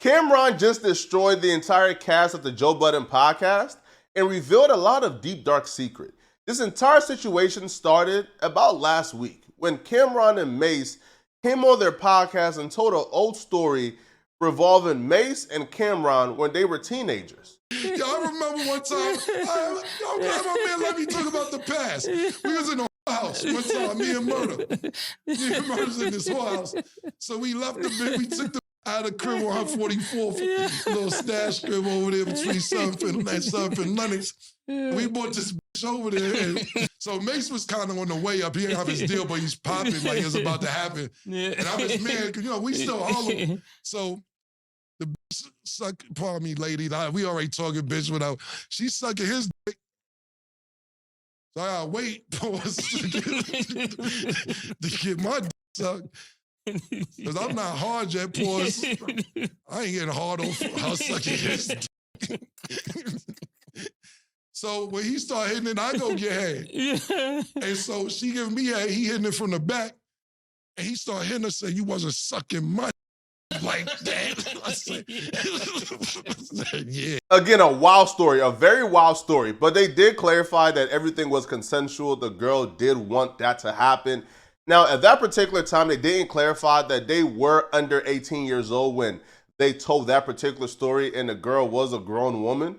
Cameron just destroyed the entire cast of the Joe Budden podcast and revealed a lot of deep, dark secret. This entire situation started about last week when Cameron and Mace came on their podcast and told an old story revolving Mace and Cameron when they were teenagers. Yo, I remember one time, my man let me talk about the past. We was in the house one time, me and Murder. Me and Murder's in this whole house. So we left the bit, we took the out of the crib on 144th, little stash crib over there between Surf and Lennox. We bought this bitch over there. And so Mace was kind of on the way up. He didn't have his deal, but he's popping like it's about to happen. And I'm his man, because, we still Harlem. So the bitch suck, pardon me, lady, we already talking bitch without, she's sucking his dick. So I gotta wait pause to get my dick sucked. Because I'm not hard yet, pause. I ain't getting hard on her sucking his dick. So when he start hitting it, I go get head. And so she giving me head, he hitting it from the back. And he start hitting her, saying, you wasn't sucking my like that. I said, yeah. Again, a wild story, a very wild story. But they did clarify that everything was consensual. The girl did want that to happen. Now, at that particular time, they didn't clarify that they were under 18 years old when they told that particular story and the girl was a grown woman.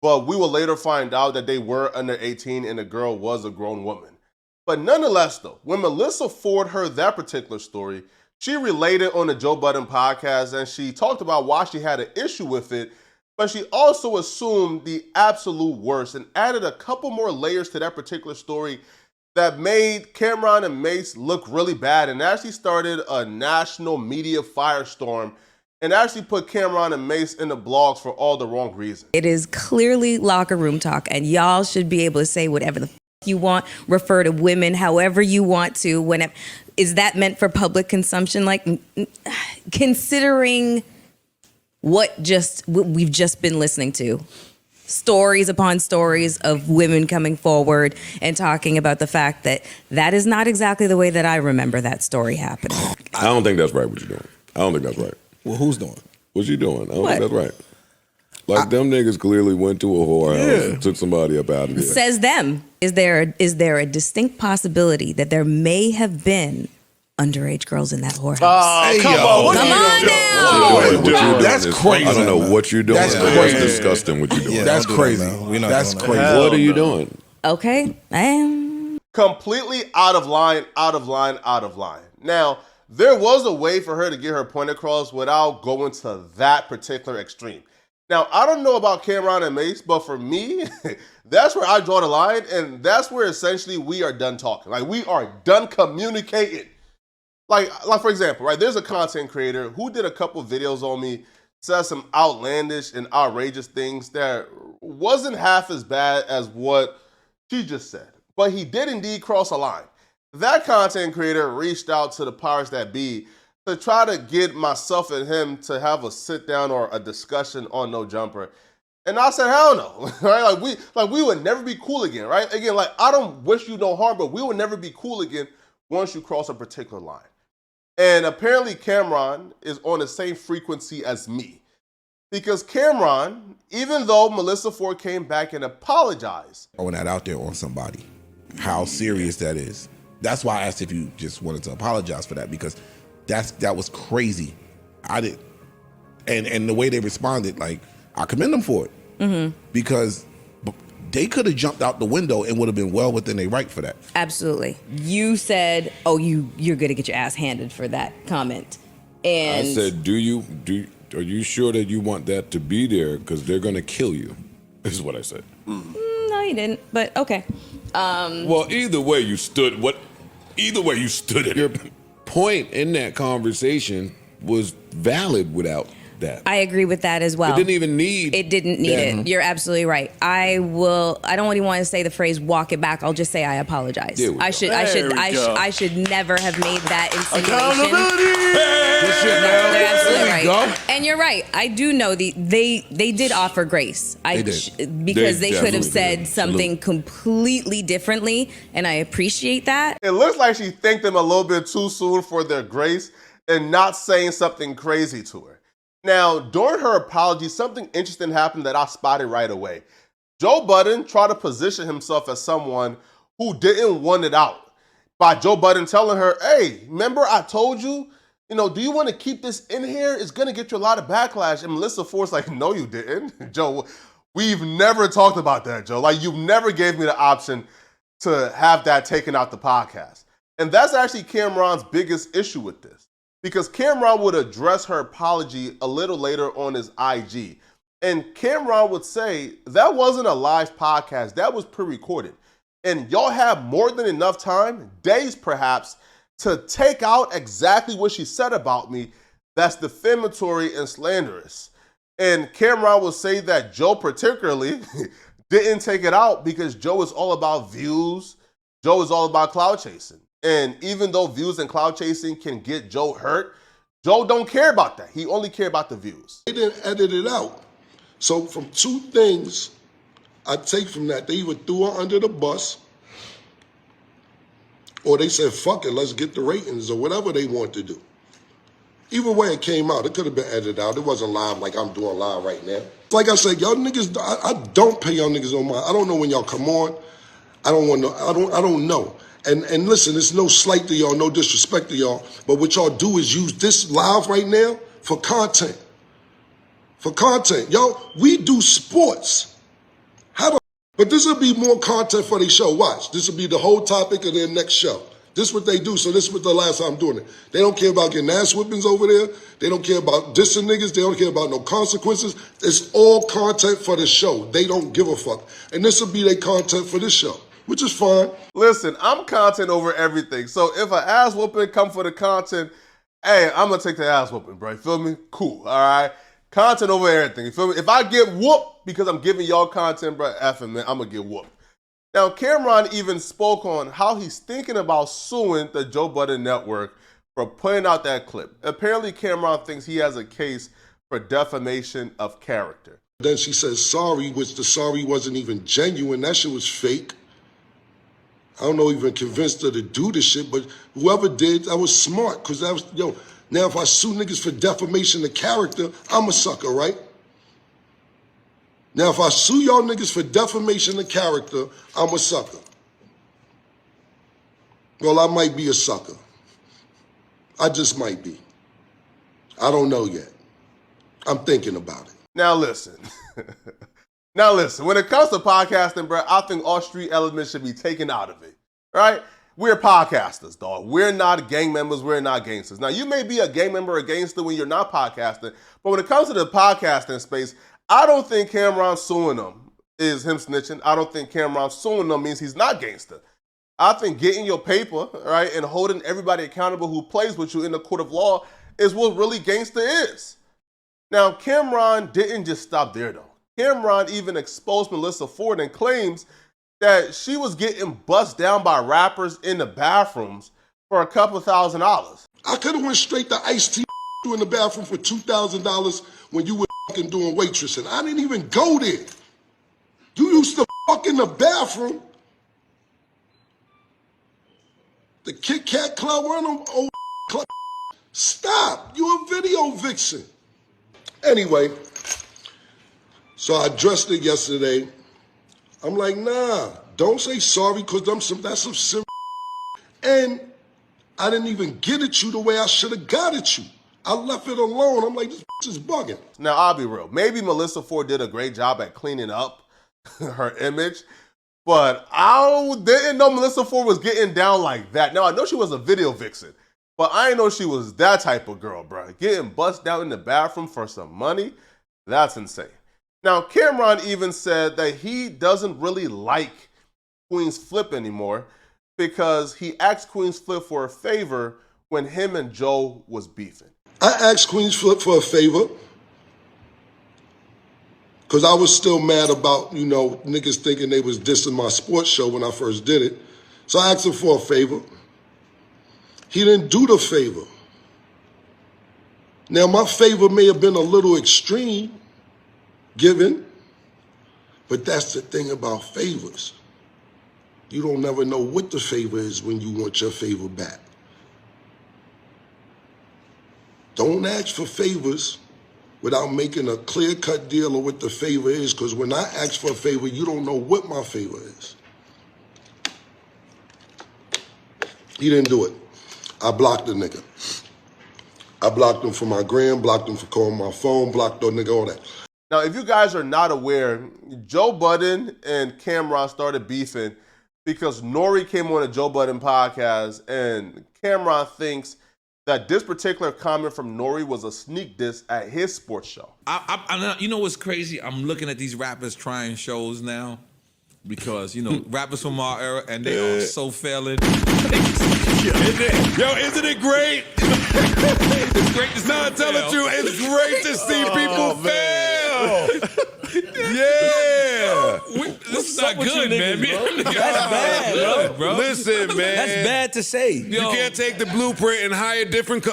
But we will later find out that they were under 18 and the girl was a grown woman. But nonetheless, though, when Melyssa Ford heard that particular story, she related on the Joe Budden podcast and she talked about why she had an issue with it, but she also assumed the absolute worst and added a couple more layers to that particular story that made Cameron and Mace look really bad and actually started a national media firestorm and actually put Cameron and Mace in the blogs for all the wrong reasons. It is clearly locker room talk, and y'all should be able to say whatever the you want, refer to women however you want to. Whenever is that meant for public consumption? Like, considering what we've just been listening to. Stories upon stories of women coming forward and talking about the fact that that is not exactly the way that I remember that story happening. I don't think that's right what you're doing. I don't think that's right. Well, who's doing? What you doing? I don't think that's right. Like, them niggas clearly went to a whorehouse and took somebody up out of there. Says them. Is there a distinct possibility that there may have been underage girls in that whorehouse? Oh, come on. Come on now. That's crazy. I don't know what you're doing. That's That's crazy. disgusting what you're doing. Yeah, that's crazy. That's crazy. What are you doing? Okay, I am. Completely out of line, out of line, out of line. Now, there was a way for her to get her point across without going to that particular extreme. Now, I don't know about Cameron and Mace, but for me, that's where I draw the line, and that's where essentially we are done talking. Like, we are done communicating. Like for example, right, there's a content creator who did a couple videos on me, said some outlandish and outrageous things that wasn't half as bad as what she just said. But he did indeed cross a line. That content creator reached out to the powers that be to try to get myself and him to have a sit down or a discussion on No Jumper. And I said, hell no, right? Like we would never be cool again, right? Again, like, I don't wish you no harm, but we would never be cool again once you cross a particular line. And apparently Cameron is on the same frequency as me. Because Cameron, even though Melyssa Ford came back and apologized. Throwing that out there on somebody, how serious that is. That's why I asked if you just wanted to apologize for that, because that was crazy. I did, and the way they responded, like, I commend them for it, because they could have jumped out the window and would have been well within their right for that. Absolutely. You said, "Oh, you're gonna get your ass handed for that comment," and I said, are you sure that you want that to be there? Because they're gonna kill you. Is what I said. No, you didn't. But okay. Well, either way you stood it. Your point in that conversation was valid without that. I agree with that as well. It didn't even need it. Didn't need it. You're absolutely right. I don't even want to say the phrase "walk it back." I'll just say I apologize. I should never have made that insinuation. They're absolutely right. And you're right. I do know they did offer grace. Because they could have said something completely differently, and I appreciate that. It looks like she thanked them a little bit too soon for their grace and not saying something crazy to her. Now, during her apology, something interesting happened that I spotted right away. Joe Budden tried to position himself as someone who didn't want it out by Joe Budden telling her, hey, remember I told you, do you want to keep this in here? It's going to get you a lot of backlash. And Melyssa Ford's like, no, you didn't. Joe, we've never talked about that, Joe. Like, you never gave me the option to have that taken out the podcast. And that's actually Cameron's biggest issue with this, because Cameron would address her apology a little later on his IG. And Cameron would say, that wasn't a live podcast, that was pre-recorded. And y'all have more than enough time, days perhaps, to take out exactly what she said about me that's defamatory and slanderous. And Cameron will say that Joe particularly didn't take it out because Joe is all about views. Joe is all about cloud chasing. And even though views and cloud chasing can get Joe hurt, Joe don't care about that. He only care about the views. They didn't edit it out. So from two things I take from that, they either threw her under the bus or they said, fuck it, let's get the ratings or whatever they want to do. Either way it came out, it could have been edited out. It wasn't live like I'm doing live right now. Like I said, y'all niggas, I don't pay y'all niggas no mind. I don't know when y'all come on. I don't know. And listen, it's no slight to y'all, no disrespect to y'all, but what y'all do is use this live right now for content. For content. Y'all, we do sports. But this will be more content for their show. Watch. This will be the whole topic of their next show. This is what they do, so this is what the last time I'm doing it. They don't care about getting ass whippings over there. They don't care about dissing niggas. They don't care about no consequences. It's all content for the show. They don't give a fuck. And this will be their content for this show, which is fine. Listen, I'm content over everything. So if an ass whooping come for the content, hey, I'm going to take the ass whooping, bro. You feel me? Cool, all right? Content over everything, you feel me? If I get whooped because I'm giving y'all content, bro, effing, man, I'm going to get whooped. Now, Cameron even spoke on how he's thinking about suing the Joe Budden Network for putting out that clip. Apparently, Cameron thinks he has a case for defamation of character. Then she says sorry, which the sorry wasn't even genuine. That shit was fake. I don't know, even convinced her to do this shit, but whoever did, that was smart, because that was, now if I sue niggas for defamation of character, I'm a sucker, right? Now if I sue y'all niggas for defamation of character, I'm a sucker. Well, I might be a sucker. I just might be. I don't know yet. I'm thinking about it. Now listen. When it comes to podcasting, bro, I think all street elements should be taken out of it, right? We're podcasters, dog. We're not gang members. We're not gangsters. Now, you may be a gang member or a gangster when you're not podcasting, but when it comes to the podcasting space, I don't think Cameron suing them is him snitching. I don't think Cameron suing them means he's not gangster. I think getting your paper, right, and holding everybody accountable who plays with you in the court of law is what really gangster is. Now, Cameron didn't just stop there, though. Cameron even exposed Melyssa Ford and claims that she was getting bust down by rappers in the bathrooms for a couple $1,000s. I could have went straight to Ice-T in the bathroom for $2,000 when you were fucking doing waitressing. I didn't even go there. You used to fuck in the bathroom. The Kit Kat Club, one of them old club. Stop. You a video vixen. Anyway, so I addressed it yesterday. I'm like, nah, don't say sorry, because that's some serious. And I didn't even get at you the way I should have got at you. I left it alone. I'm like, this is bugging. Now, I'll be real. Maybe Melyssa Ford did a great job at cleaning up her image, but I didn't know Melyssa Ford was getting down like that. Now, I know she was a video vixen, but I didn't know she was that type of girl, bro. Getting bust down in the bathroom for some money, that's insane. Now, Cameron even said that he doesn't really like Queen's Flip anymore because he asked Queen's Flip for a favor when him and Joe was beefing. I asked Queen's Flip for a favor because I was still mad about, niggas thinking they was dissing my sports show when I first did it. So I asked him for a favor. He didn't do the favor. Now, my favor may have been a little extreme, given, but that's the thing about favors. You don't never know what the favor is when you want your favor back. Don't ask for favors without making a clear-cut deal of what the favor is, because when I ask for a favor, you don't know what my favor is. He didn't do it. I blocked the nigga. I blocked him for my gram, blocked him for calling my phone, blocked the nigga, all that. Now, if you guys are not aware, Joe Budden and Cameron started beefing because N.O.R.E came on a Joe Budden podcast, and Cameron thinks that this particular comment from N.O.R.E was a sneak diss at his sports show. You know what's crazy? I'm looking at these rappers trying shows now because, you know, rappers from our era, and they are so failing. Isn't it great? It's great to see No, tell the truth. It's great to see people fail. Yeah. This is not good, man. That's bad, bro. Listen, man. That's bad to say. You can't take the blueprint and hire different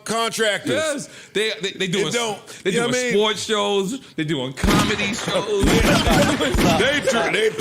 contractors. Yes, they doing You know what I mean? sports shows. They doing comedy shows.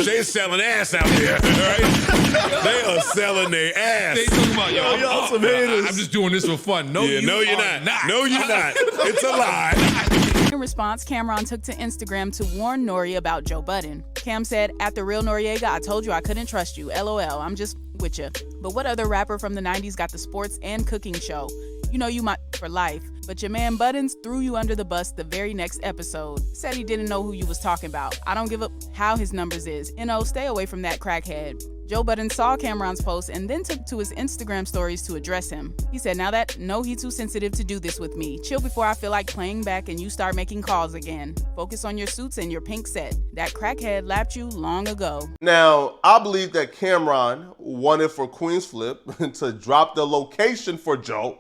They selling ass out there, right? They are selling their ass. They talking about y'all some haters. I'm just doing this for fun. No, you're not. No, you're not. It's a lie. In response, Cameron took to Instagram to warn N.O.R.E about Joe Budden. Cam said, "At the real Noriega, I told you I couldn't trust you. LOL, I'm just with you. But what other rapper from the 90s got the sports and cooking show? You know you might for life, but your man Buddens threw you under the bus the very next episode. Said he didn't know who you was talking about. I don't give up how his numbers is. N.O., stay away from that crackhead." Joe Budden saw Cameron's post and then took to his Instagram stories to address him. He said, "Now that, no, he's too sensitive to do this with me. Chill before I feel like playing back and you start making calls again. Focus on your suits and your pink set. That crackhead lapped you long ago." Now, I believe that Cameron wanted for Queen's Flip to drop the location for Joe,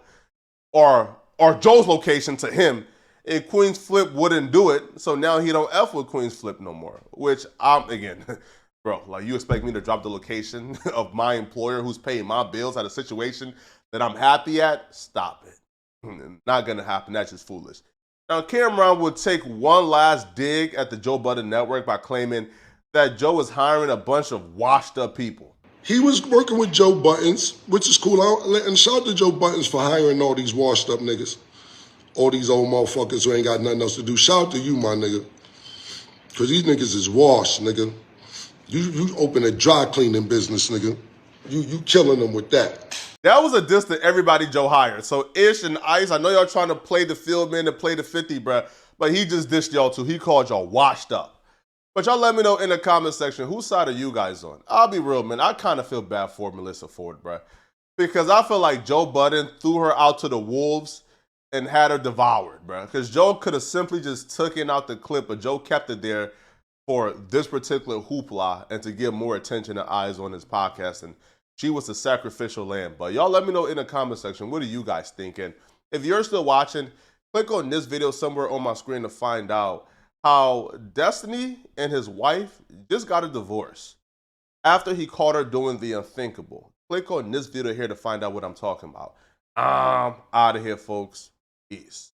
or Joe's location to him, and Queen's Flip wouldn't do it, so now he don't F with Queen's Flip no more, which again, bro, like, you expect me to drop the location of my employer who's paying my bills at a situation that I'm happy at? Stop it. Not gonna happen. That's just foolish. Now, Cameron would take one last dig at the Joe Budden network by claiming that Joe is hiring a bunch of washed up people. He was working with Joe Buttons, which is cool. And shout out to Joe Buttons for hiring all these washed up niggas. All these old motherfuckers who ain't got nothing else to do. Shout out to you, my nigga. Because these niggas is washed, nigga. You open a dry cleaning business, nigga. You killing them with that. That was a diss to everybody Joe hired. So Ish and Ice, I know y'all trying to play the field man and play the 50, bruh, but he just dissed y'all too. He called y'all washed up. But y'all let me know in the comment section, whose side are you guys on? I'll be real, man. I kind of feel bad for Melyssa Ford, bruh, because I feel like Joe Budden threw her out to the wolves and had her devoured, bruh. Because Joe could have simply just taken out the clip, but Joe kept it there for this particular hoopla and to get more attention and eyes on his podcast. And she was the sacrificial lamb. But y'all let me know in the comment section, what are you guys thinking? If you're still watching, click on this video somewhere on my screen to find out how Destiny and his wife just got a divorce after he caught her doing the unthinkable. Click on this video here to find out what I'm talking about. I'm out of here, folks. Peace.